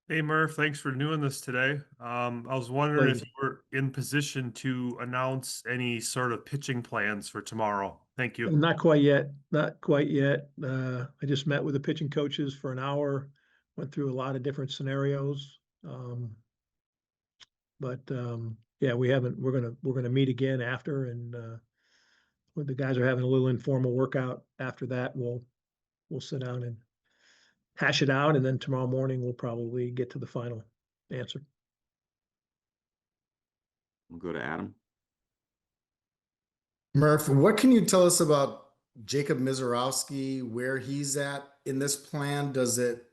Hey Murph, thanks for doing this today. I was wondering if Pleasure. you were in position to announce any sort of pitching plans for tomorrow. Thank you. Not quite yet. Not quite yet. I just met with the pitching coaches for an hour, went through a lot of different scenarios. But yeah, we haven't. We're gonna meet again after, and when the guys are having a little informal workout after that, we'll sit down and hash it out, and then tomorrow morning we'll probably get to the final answer. We'll go to Adam. Murph, what can you tell us about Jacob Misiorowski, where he's at in this plan? Does it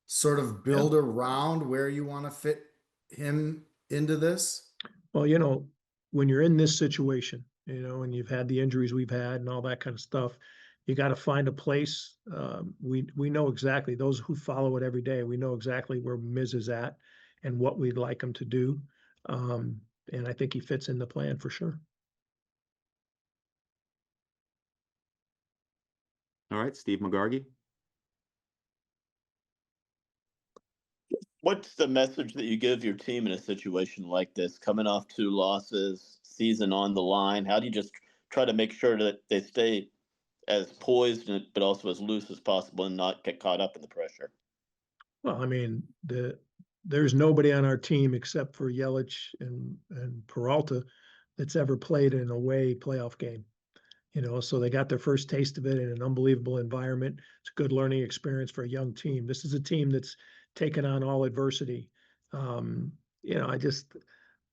sort of Yeah. build around where you want to fit him into this? Well, when you're in this situation, and you've had the injuries we've had and all that kind of stuff, you got to find a place. We know exactly, those who follow it every day, we know exactly where Miz is at and what we'd like him to do. And I think he fits in the plan for sure. All right, Steve McGargy. What's the message that you give your team in a situation like this, coming off two losses, season on the line? How do you just try to make sure that they stay as poised but also as loose as possible and not get caught up in the pressure? Well, I mean, there's nobody on our team except for Yelich and Peralta that's ever played in an away playoff game. So they got their first taste of it in an unbelievable environment. It's a good learning experience for a young team. This is a team that's taken on all adversity. I just,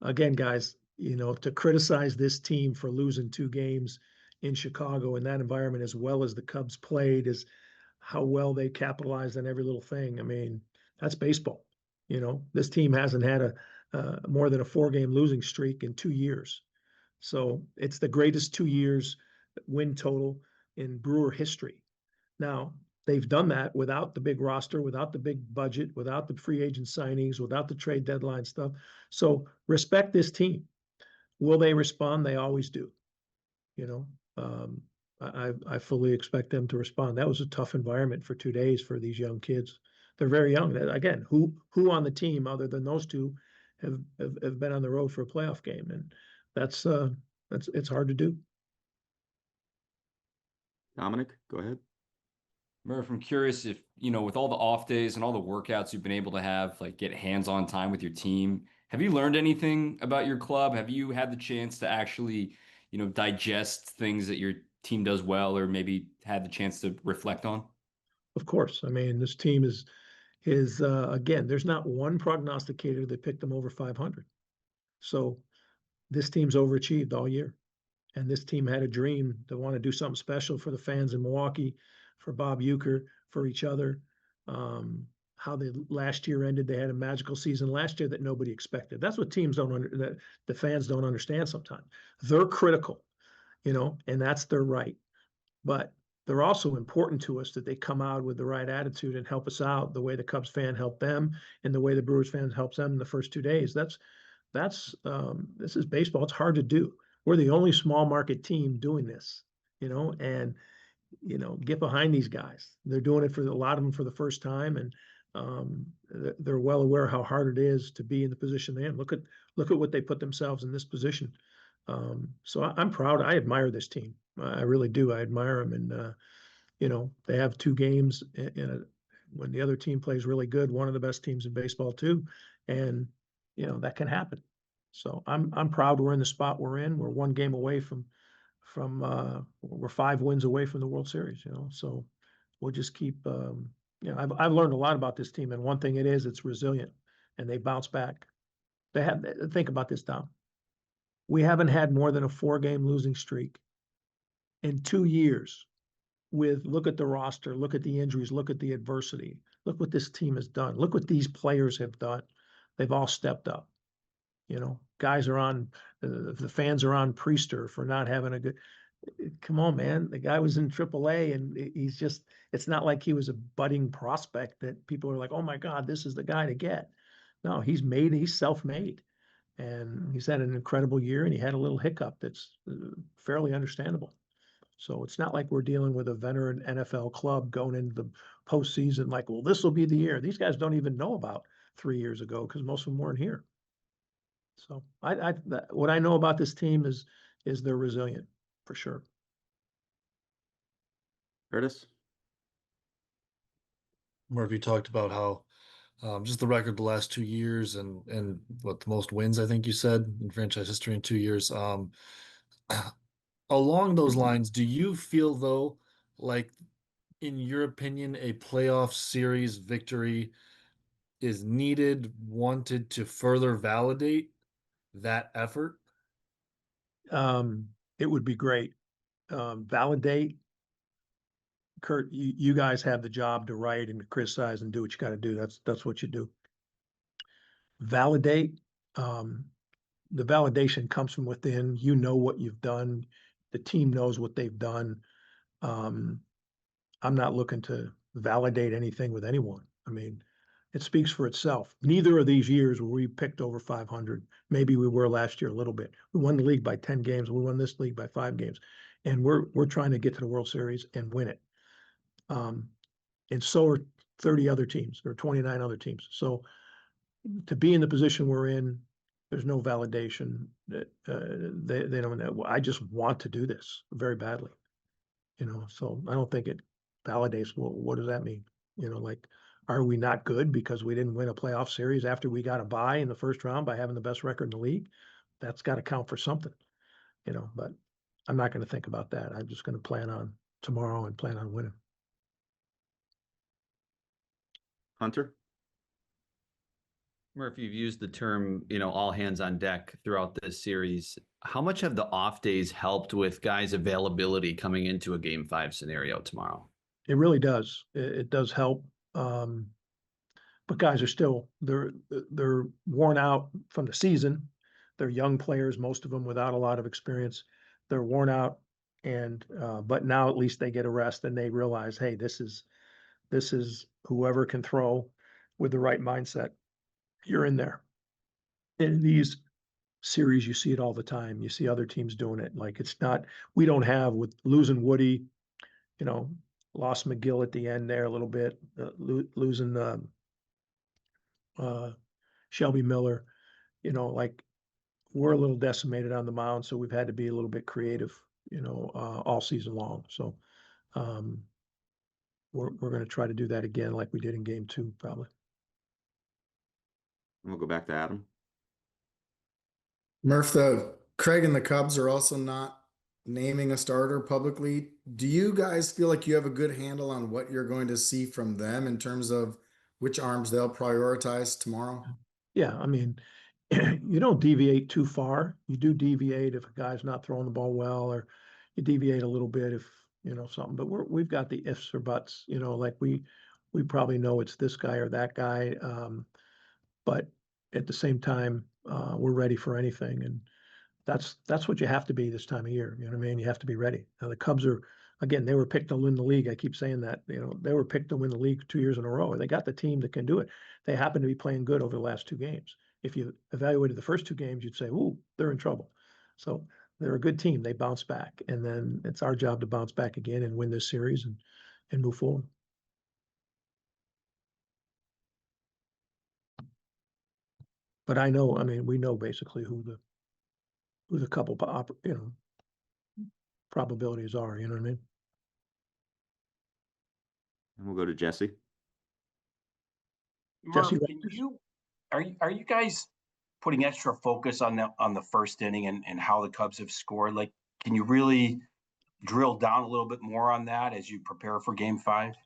again, guys, to criticize this team for losing two games in Chicago in that environment, as well as the Cubs played, is how well they capitalized on every little thing. I mean, that's baseball. This team hasn't had a more than a 4-game losing streak in 2 years. So it's the greatest 2 years win total in Brewer history. Now, they've done that without the big roster, without the big budget, without the free agent signings, without the trade deadline stuff. So respect this team. Will they respond? They always do. You know, um, I fully expect them to respond. That was a tough environment for 2 days for these young kids. They're very young. Again, who on the team other than those two have been on the road for a playoff game, and that's it's hard to do. Dominic, go ahead. Murph, I'm curious if, with all the off days and all the workouts you've been able to have, like get hands-on time with your team, have you learned anything about your club? Have you had the chance to actually, digest things that your team does well, or maybe had the chance to reflect on? Of course, I mean this team is again. There's not one prognosticator that picked them over 500. So this team's overachieved all year. And this team had a dream to want to do something special for the fans in Milwaukee, for Bob Uecker, for each other. How the last year ended, they had a magical season last year that nobody expected. That's what teams don't that the fans don't understand sometimes. They're critical, and that's their right. But they're also important to us that they come out with the right attitude and help us out the way the Cubs fan helped them and the way the Brewers fans helped them in the first 2 days. That's this is baseball. It's hard to do. We're the only small market team doing this, and get behind these guys. They're doing it for a lot of them for the first time, and they're well aware how hard it is to be in the position they're in. Look at what they put themselves in this position. So I'm proud. I admire this team. I really do. I admire them, and they have 2 games when the other team plays really good. One of the best teams in baseball too, and that can happen. So I'm proud we're in the spot we're in. We're 1 game away from we're 5 wins away from the World Series. So we'll just keep. I've learned a lot about this team, and one thing it's resilient, and they bounce back. Think about this, Tom. We haven't had more than a 4-game losing streak in 2 years. Look at the roster, look at the injuries, look at the adversity. Look what this team has done. Look what these players have done. They've all stepped up. Guys are on, the fans are on Priester for not having a good. Come on, man. The guy was in AAA, and it's not like he was a budding prospect that people are like, oh my God, this is the guy to get. No, he's self-made. And he's had an incredible year, and he had a little hiccup that's fairly understandable. So it's not like we're dealing with a veteran NFL club going into the postseason like, well, this will be the year. These guys don't even know about 3 years ago because most of them weren't here. So what I know about this team is they're resilient for sure. Curtis? Murphy talked about how just the record the last 2 years and what the most wins I think you said in franchise history in 2 years. Along those lines, do you feel though like in your opinion a playoff series victory is needed, wanted to further validate that effort? It would be great. Validate. Kurt, you guys have the job to write and to criticize and do what you got to do. That's what you do. Validate. The validation comes from within. You know what you've done. The team knows what they've done. I'm not looking to validate anything with anyone. I mean, it speaks for itself. Neither of these years were we picked over 500. Maybe we were last year a little bit. We won the league by 10 games. We won this league by 5 games. And we're trying to get to the World Series and win it. And so are 30 other teams or 29 other teams. So to be in the position we're in, there's no validation that they don't know. I just want to do this very badly, so I don't think it validates. Well, what does that mean? Like, are we not good because we didn't win a playoff series after we got a bye in the first round by having the best record in the league? That's got to count for something, but I'm not going to think about that. I'm just going to plan on tomorrow and plan on winning. Hunter? Murphy, you've used the term, all hands on deck throughout this series. How much have the off days helped with guys' availability coming into a Game 5 scenario tomorrow? It really does. It does help. But guys are still, they're worn out from the season. They're young players, most of them without a lot of experience. They're worn out, but now at least they get a rest and they realize, hey, this is whoever can throw with the right mindset. You're in there. In these series, you see it all the time. You see other teams doing it. Like, it's not, we don't have, with losing Woody, lost McGill at the end there a little bit, losing Shelby Miller, like, we're a little decimated on the mound, so we've had to be a little bit creative, all season long. So we're going to try to do that again like we did in Game 2, probably. We'll go back to Adam. Murph, Craig and the Cubs are also not naming a starter publicly. Do you guys feel like you have a good handle on what you're going to see from them in terms of which arms they'll prioritize tomorrow? Yeah, I mean, you don't deviate too far. You do deviate if a guy's not throwing the ball well, or you deviate a little bit if, something. But we've got the ifs or buts, like we probably know it's this guy or that guy. But at the same time, we're ready for anything. And that's what you have to be this time of year. You know what I mean? You have to be ready. Now the Cubs are, again, they were picked to win the league. I keep saying that, they were picked to win the league 2 years in a row. They got the team that can do it. They happen to be playing good over the last 2 games. If you evaluated the first 2 games, you'd say, ooh, they're in trouble. So they're a good team. They bounce back. And then it's our job to bounce back again and win this series and move forward. But we know basically who the couple, probabilities are, you know what I mean? And we'll go to Jesse. Jesse, are you guys putting extra focus on the first inning and how the Cubs have scored? Like, can you really drill down a little bit more on that as you prepare for Game 5?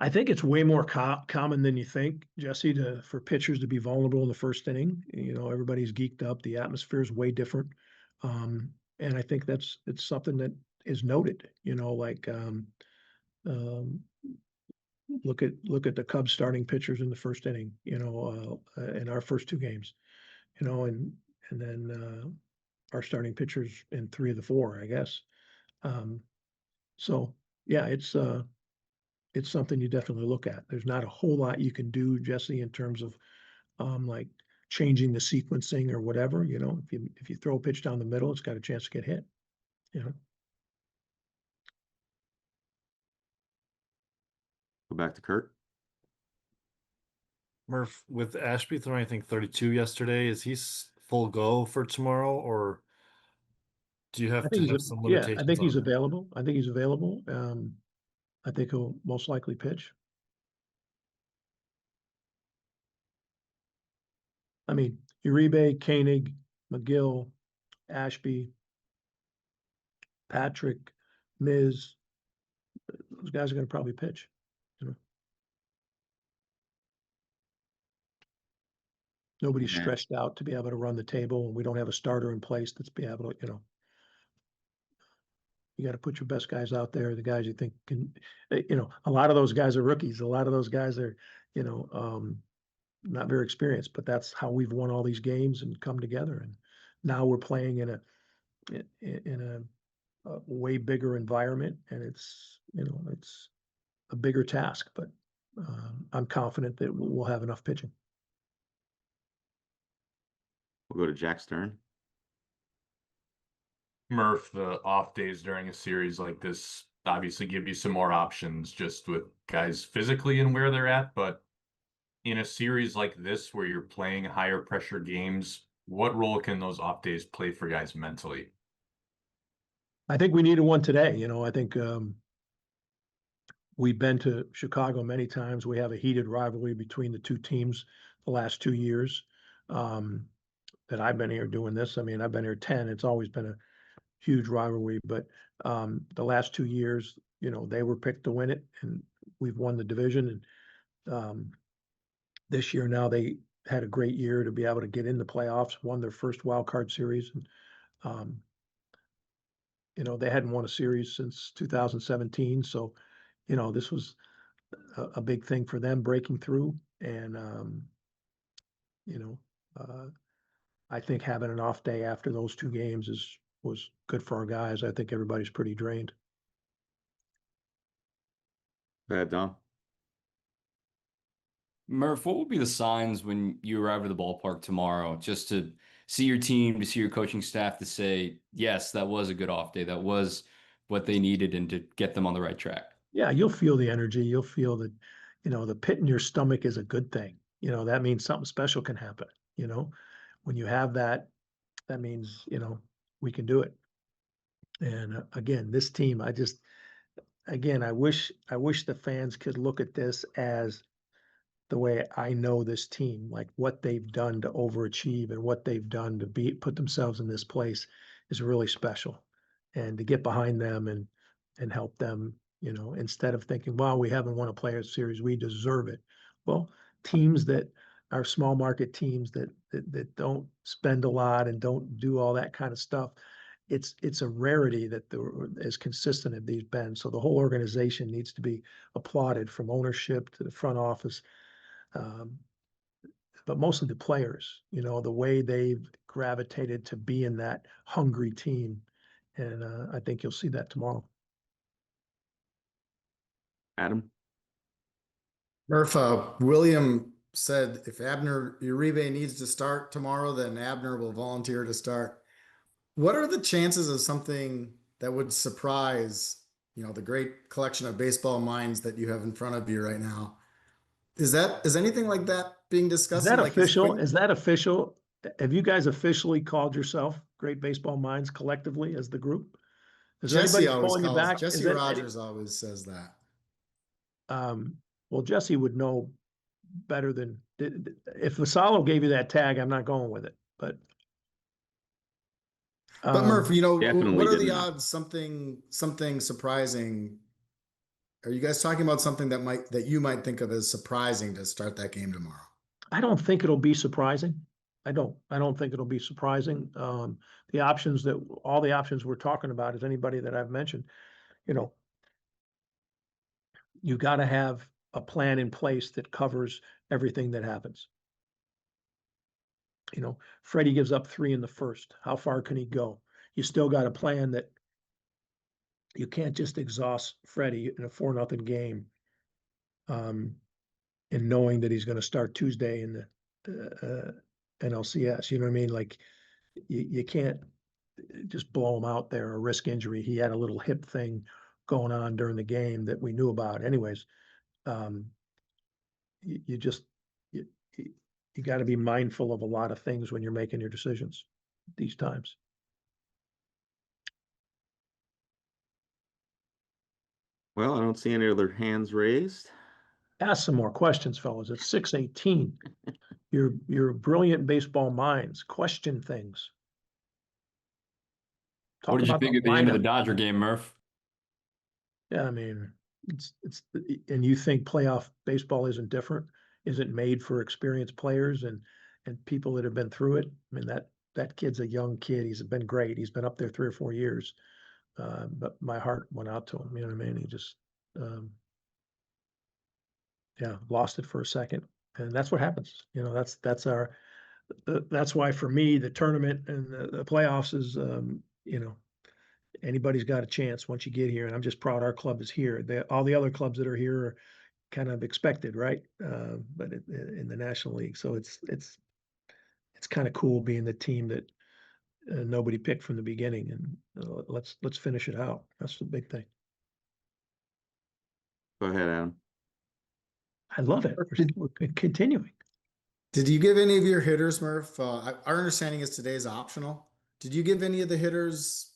I think it's way more common than you think, Jesse, for pitchers to be vulnerable in the first inning. Everybody's geeked up. The atmosphere is way different. And I think it's something that is noted, look at the Cubs starting pitchers in the first inning, in our first 2 games, and then our starting pitchers in 3 of the 4, I guess. So yeah, it's something you definitely look at. There's not a whole lot you can do, Jesse, in terms of like changing the sequencing or whatever. If you throw a pitch down the middle, it's got a chance to get hit. Go back to Kurt. Murph, with Ashby throwing, I think 32 yesterday, is he full go for tomorrow, or do you I have to think have he's, some yeah, I limitations think he's on him? available. I think he's available. I think he'll most likely pitch. I mean, Uribe, Koenig, McGill, Ashby, Patrick, Miz, those guys are gonna probably pitch, you know. Nobody's Yeah. stretched out to be able to run the table, and we don't have a starter in place that's be able to, you know. You gotta put your best guys out there, the guys you think can, you know, a lot of those guys are rookies. A lot of those guys are, you know, not very experienced, but that's how we've won all these games and come together. And now we're playing in a way bigger environment, and it's, you know, it's a bigger task, but I'm confident that we'll have enough pitching. We'll go to Jack Stern. Murph, the off days during a series like this obviously give you some more options just with guys physically and where they're at. But in a series like this where you're playing higher pressure games, what role can those off days play for guys mentally? I think we needed one today. You know, I think we've been to Chicago many times. We have a heated rivalry between the two teams the last 2 years that I've been here doing this. I mean, I've been here 10. It's always been a huge rivalry, but the last 2 years, you know, they were picked to win it, and we've won the division. And this year now they had a great year to be able to get in the playoffs, won their first wild card series, and you know, they hadn't won a series since 2017. So, you know, this was a big thing for them breaking through. And, you know, I think having an off day after those 2 games was good for our guys. I think everybody's pretty drained. Go ahead, Dom. Murph, what will be the signs when you arrive at the ballpark tomorrow, just to see your team, to see your coaching staff, to say, yes, that was a good off day. That was what they needed, and to get them on the right track? Yeah, you'll feel the energy. You'll feel that, you know, the pit in your stomach is a good thing. You know, that means something special can happen. You know, when you have that, that means, you know, we can do it. And again, this team, again, I wish the fans could look at this as the way I know this team, like what they've done to overachieve and what they've done to put themselves in this place is really special. And to get behind them and help them, you know, instead of thinking, well, we haven't won a player series, we deserve it. Well, teams that are small market teams that don't spend a lot and don't do all that kind of stuff, it's a rarity that they're as consistent as these been. So the whole organization needs to be applauded, from ownership to the front office. But mostly the players, you know, the way they've gravitated to being that hungry team. And I think you'll see that tomorrow. Adam. Murph, William said if Abner Uribe needs to start tomorrow, then Abner will volunteer to start. What are the chances of something that would surprise, you know, the great collection of baseball minds that you have in front of you right now? Is anything like that being discussed? Is that like official? Is that official? Have you guys officially called yourself Great Baseball Minds collectively as the group? Is Jesse anybody always pulling you calls, back? Jesse Rogers always says that. Well, Jesse would know better than if Vassallo gave you that tag. I'm not going with it, but Murph, you know, Definitely what are the didn't know. odds something surprising? Are you guys talking about something that you might think of as surprising to start that game tomorrow? I don't think it'll be surprising. I don't think it'll be surprising. All the options we're talking about is anybody that I've mentioned. You know, you got to have a plan in place that covers everything that happens. You know, Freddie gives up 3 in the first. How far can he go? You still got a plan that you can't just exhaust Freddie in a 4-0 game. And knowing that he's going to start Tuesday in the NLCS, you know what I mean? Like you can't just blow him out there or risk injury. He had a little hip thing going on during the game that we knew about. Anyways, you you got to be mindful of a lot of things when you're making your decisions these times. Well, I don't see any other hands raised. Ask some more questions, fellas. It's 6:18. You're brilliant baseball minds. Question things. What Talk did you about think the at the end of the lineup. Dodger game, Murph? Yeah, I mean, and you think playoff baseball isn't different? Isn't made for experienced players and people that have been through it? I mean, that kid's a young kid. He's been great. He's been up there 3 or 4 years. But my heart went out to him. You know what I mean? He just, yeah, lost it for a second, and that's what happens. You know, that's why for me the tournament and the playoffs is, you know, anybody's got a chance once you get here, and I'm just proud our club is here. All the other clubs that are here are kind of expected, right? But in the National League, so it's kind of cool being the team that nobody picked from the beginning, and let's finish it out. That's the big thing. Go ahead, Adam. I love it. We're continuing. Did you give any of your hitters, Murph? Our understanding is today is optional. Did you give any of the hitters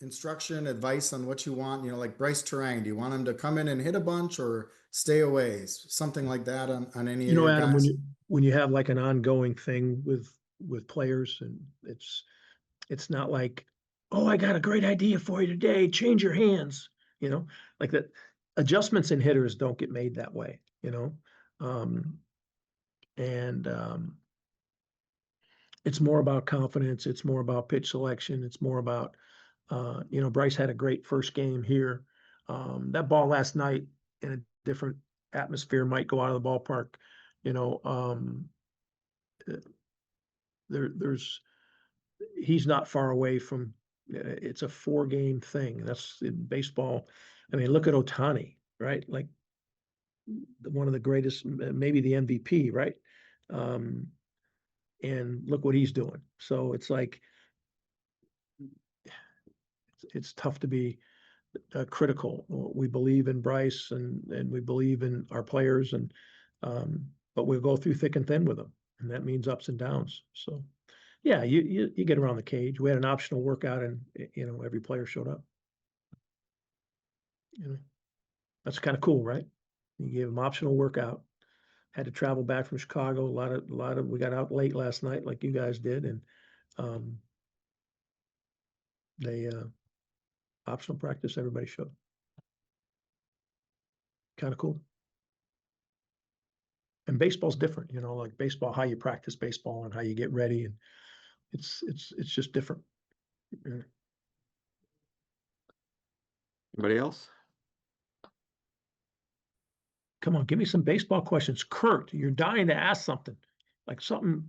instruction, advice on what you want? You know, like Bryce Terang, do you want him to come in and hit a bunch or stay away? Something like that on any You of know, your Adam, guys? when you have like an ongoing thing with players, and it's not like, oh, I got a great idea for you today, change your hands, you know, like that. Adjustments in hitters don't get made that way, you know. And it's more about confidence, it's more about pitch selection, it's more about you know, Bryce had a great first game here. That ball last night in a different atmosphere might go out of the ballpark, you know. There's he's not far away from, it's a 4-game thing. That's in baseball. I mean, look at Ohtani, right? Like one of the greatest, maybe the MVP, right? And look what he's doing. So it's like, it's tough to be critical. We believe in Bryce and we believe in our players, and but we'll go through thick and thin with them, and that means ups and downs. So yeah, you get around the cage. We had an optional workout, and you know, every player showed up. You know, that's kind of cool, right? You gave them optional workout. Had to travel back from Chicago. A lot of we got out late last night, like you guys did, and they optional practice. Everybody showed. Kind of cool. And baseball's different, you know, like baseball, how you practice baseball and how you get ready, and it's just different. Yeah. Anybody else? Come on, give me some baseball questions. Kurt, you're dying to ask something, like something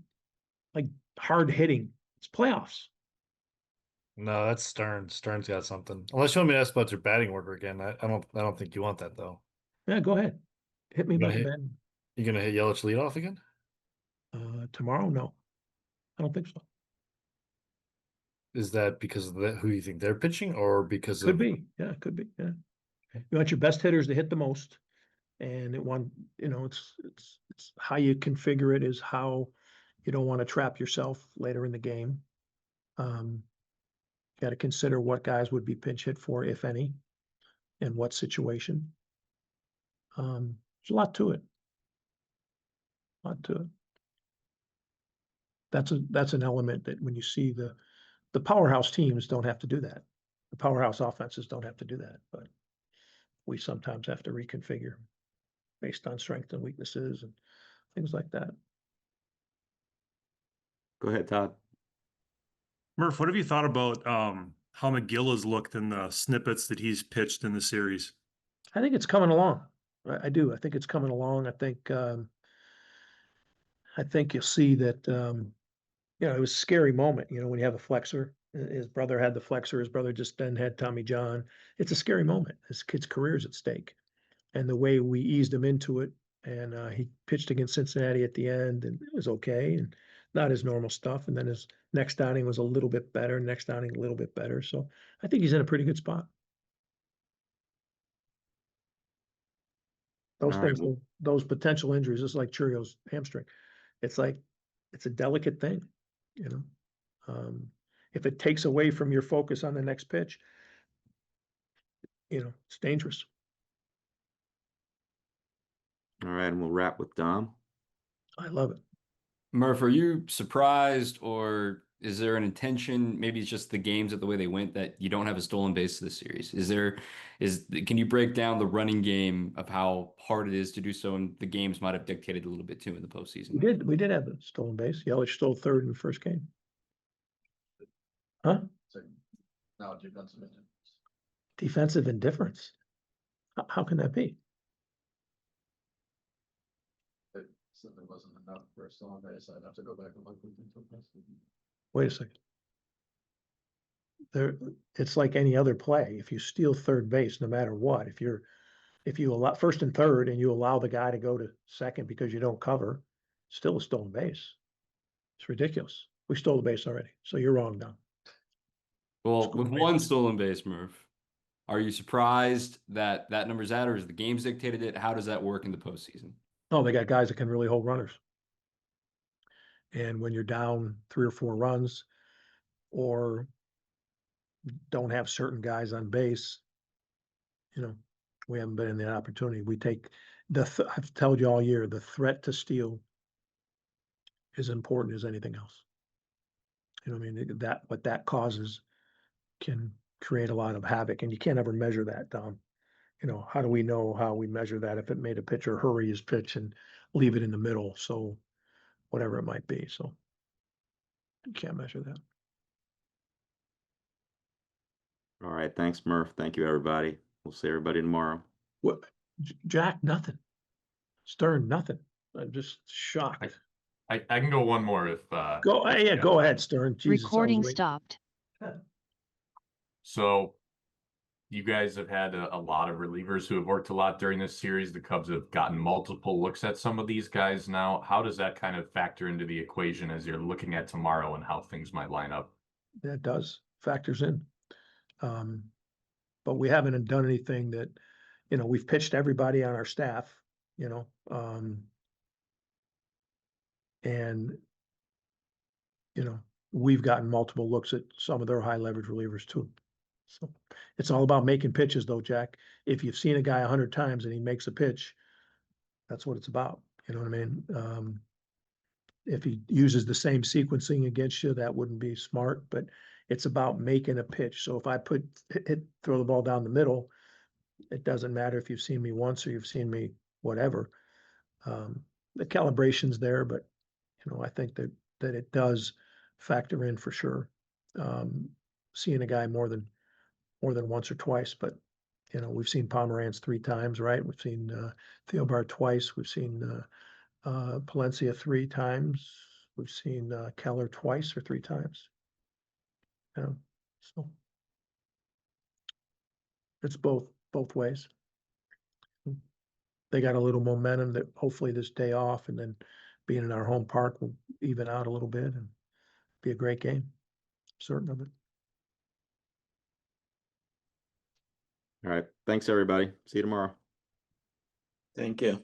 like hard hitting. It's playoffs. No, that's Stern. Stern's got something. Unless you want me to ask about your batting order again. I don't think you want that though. Yeah, go ahead. Hit me You about gonna the hit- bed. You gonna hit Yelich leadoff again? Tomorrow? No, I don't think so. Is that because of who you think they're pitching, or because Could of be. Yeah, it could be. Yeah. You want your best hitters to hit the most, and you know, it's how you configure it is how you don't want to trap yourself later in the game. Got to consider what guys would be pinch hit for, if any, and what situation. There's a lot to it. A lot to it. That's an element that when you see the powerhouse teams don't have to do that. The powerhouse offenses don't have to do that, but we sometimes have to reconfigure based on strengths and weaknesses and things like that. Go ahead, Todd. Murph, what have you thought about how McGill has looked in the snippets that he's pitched in the series? I think it's coming along. I do. I think it's coming along. I think you'll see that, you know, it was a scary moment, you know, when you have a flexor. His brother had the flexor. His brother just then had Tommy John. It's a scary moment. His kid's career is at stake. And the way we eased him into it, and he pitched against Cincinnati at the end, and it was okay, and not his normal stuff. And then his next outing was a little bit better. Next outing a little bit better. So I think he's in a pretty good spot. Those All right. things, those potential injuries, just like Churio's hamstring, it's like, it's a delicate thing, you know? If it takes away from your focus on the next pitch, it's dangerous. All right, and we'll wrap with Dom. I love it. Murph, are you surprised, or is there an intention? Maybe it's just the games of the way they went that you don't have a stolen base this series. Can you break down the running game of how hard it is to do so, and the games might have dictated a little bit too in the postseason? We did have a stolen base. Yelich stole third in the first game. Huh? Now defensive indifference. Defensive indifference. How can that be? So there wasn't enough for a stolen base. I'd have to go back and look. Wait a second. It's like any other play. If you steal third base, no matter what, if you allow first and third and you allow the guy to go to second because you don't cover, still a stolen base. It's ridiculous. We stole the base already. So you're wrong, Don. Well, with one stolen base, Murph, are you surprised that that number's out, or is the games dictated it? How does that work in the postseason? Oh, they got guys that can really hold runners. And when you're down 3 or 4 runs or don't have certain guys on base, we haven't been in the opportunity. We take I've told you all year, the threat to steal is important as anything else. I mean, what that causes can create a lot of havoc, and you can't ever measure that, Dom. How do we know how we measure that if it made a pitcher hurry his pitch and leave it in the middle? So whatever it might be. So you can't measure that. All right, thanks, Murph. Thank you, everybody. We'll see everybody tomorrow. What, Jack, nothing. Stern, nothing. I'm just shocked. I can go one more if Go, yeah, go ahead, Stern. Jesus, Recording stopped. So you guys have had a lot of relievers who have worked a lot during this series. The Cubs have gotten multiple looks at some of these guys now. How does that kind of factor into the equation as you're looking at tomorrow and how things might line up? That does factors in. But we haven't done anything that, we've pitched everybody on our staff, and, we've gotten multiple looks at some of their high leverage relievers too. So it's all about making pitches though, Jack. If you've seen a guy 100 times and he makes a pitch, that's what it's about. You know what I mean? If he uses the same sequencing against you, that wouldn't be smart, but it's about making a pitch. So if I throw the ball down the middle, it doesn't matter if you've seen me once or you've seen me whatever. The calibration's there, but I think that it does factor in for sure. Seeing a guy more than once or twice, but we've seen Pomeranz 3 times, right? We've seen Theobald twice. We've seen Palencia 3 times. We've seen Keller twice or 3 times. So it's both ways. They got a little momentum that hopefully this day off and then being in our home park will even out a little bit and be a great game. Certain of it. All right, thanks, everybody. See you tomorrow. Thank you.